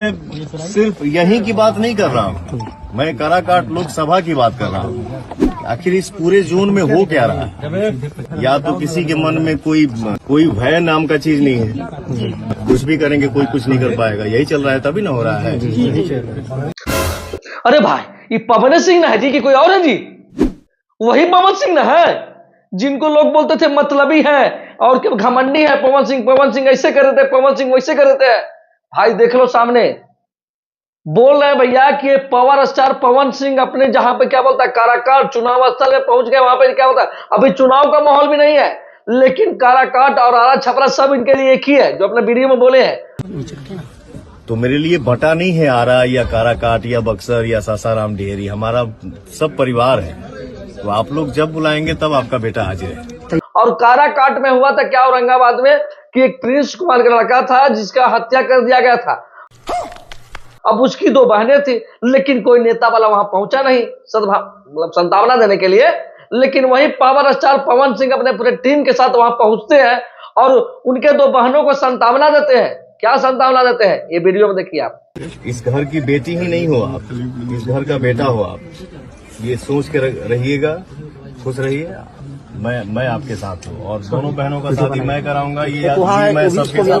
मैं सिर्फ यहीं की बात नहीं कर रहा हूँ, मैं काराकाट लोकसभा की बात कर रहा हूँ। आखिर इस पूरे जोन में हो क्या रहा है? या तो किसी के मन में कोई भय नाम का चीज नहीं है, कुछ भी करेंगे कोई कुछ नहीं कर पाएगा, यही चल रहा है तभी ना हो रहा है। अरे भाई, ये पवन सिंह ना है जी कि कोई और है जी? वही पवन सिंह ना है जिनको लोग बोलते थे मतलबी है और क्या घमंडी है। पवन सिंह ऐसे कर रहे थे, पवन सिंह वैसे कर रहे थे। भाई देख लो सामने, बोल रहे हैं भैया कि पावर स्टार पवन सिंह अपने जहां पे क्या बोलता है काराकाट चुनाव स्थल में पहुंच गए। वहां पे क्या होता है, अभी चुनाव का माहौल भी नहीं है, लेकिन काराकाट और आरा छपरा सब इनके लिए एक ही है, जो अपने वीडियो में बोले हैं। तो मेरे लिए बटा नहीं है आरा या काराकाट या बक्सर या सासाराम डेहरी, हमारा सब परिवार है। तो आप लोग जब बुलाएंगे तब आपका बेटा हाजिर है। और काराकाट में हुआ था क्या औरंगाबाद में कि एक प्रिंस कुमार का लड़का था जिसका हत्या कर दिया गया था। अब उसकी दो बहनें थी, लेकिन कोई नेता वाला वहां पहुंचा नहीं मतलब संतावना देने के लिए। लेकिन वही पावर स्टार पवन सिंह अपने पूरे टीम के साथ वहां पहुंचते हैं और उनके दो बहनों को संतावना देते हैं। क्या संतावना देते हैं, ये वीडियो में देखिए आप। इस घर की बेटी ही नहीं हो आप, इस घर का बेटा हो आप, ये सोच के रहिएगा, खुश रहिए। मैं आपके साथ हूँ और दोनों बहनों का शादी मैं कराऊंगा, ये मैं सबके साथ।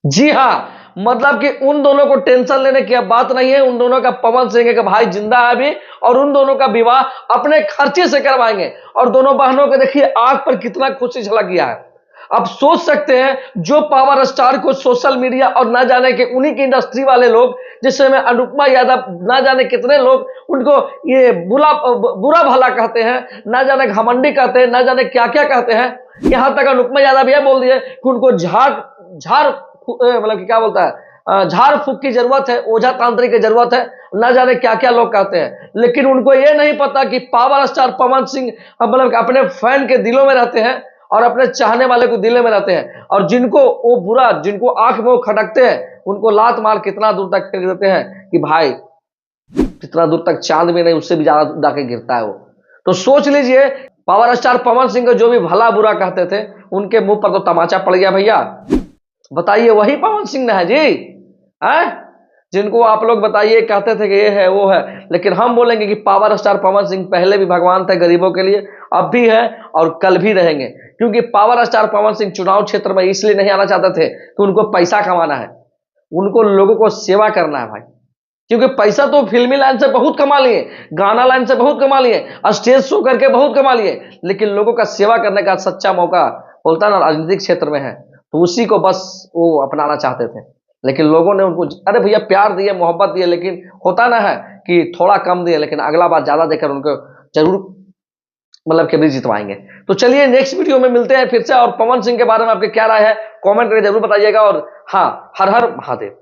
जी हाँ, मतलब कि उन दोनों को टेंशन लेने की अब बात नहीं है। उन दोनों का पवन सिंह का भाई जिंदा है अभी, और उन दोनों का विवाह अपने खर्चे से करवाएंगे। और दोनों बहनों के देखिए आंख पर कितना खुशी झलक गया है। अब सोच सकते हैं जो पावर स्टार को सोशल मीडिया और ना जाने के उन्हीं की इंडस्ट्री वाले लोग, जिससे में अनुपमा यादव ना जाने कितने लोग उनको ये बुरा भला कहते हैं, ना जाने घमंडी कहते हैं, ना जाने क्या क्या कहते हैं। यहां तक अनुपमा यादव यह बोल दिए कि उनको मतलब क्या बोलता है, झाड़ फूक की जरूरत है, ओझा तांत्रिक की जरूरत है, ना जाने क्या क्या लोग कहते हैं। लेकिन उनको यह नहीं पता कि पावर स्टार पवन सिंह मतलब अपने फैन के दिलों में रहते हैं और अपने चाहने वाले को दिले में रहते हैं। और जिनको आंख में वो खटकते हैं, उनको लात मार कितना दूर तक फेंक देते हैं कि भाई जितना दूर तक चांद में नहीं उससे भी ज्यादा उड़ा के गिरता है वो। तो सोच लीजिए, पावर स्टार पवन सिंह को जो भी भला बुरा कहते थे, उनके मुंह पर तो तमाचा पड़ गया भैया। बताइए वही पवन सिंह ना है जी, है जिनको आप लोग बताइए कहते थे कि ये है वो है। लेकिन हम बोलेंगे कि पावर स्टार पवन सिंह पहले भी भगवान थे गरीबों के लिए, अब भी है और कल भी रहेंगे। क्योंकि पावर स्टार पवन सिंह चुनाव क्षेत्र में इसलिए नहीं आना चाहते थे कि उनको पैसा कमाना है, उनको लोगों को सेवा करना है भाई। क्योंकि पैसा तो फिल्मी लाइन से बहुत कमा लिए, गाना लाइन से बहुत कमा लिए, स्टेज शो करके बहुत कमा लिए, लेकिन लोगों का सेवा करने का सच्चा मौका बोलता ना राजनीतिक क्षेत्र में है, तो उसी को बस वो अपनाना चाहते थे। लेकिन लोगों ने उनको अरे भैया प्यार दिए, मोहब्बत दिए, लेकिन होता ना है कि थोड़ा कम दिए, लेकिन अगला बार ज्यादा देकर उनको जरूर मतलब कि भी जितवाएंगे। तो चलिए नेक्स्ट वीडियो में मिलते हैं फिर से। और पवन सिंह के बारे में आपके क्या राय है कमेंट करके जरूर बताइएगा। और हाँ, हर हर महादेव।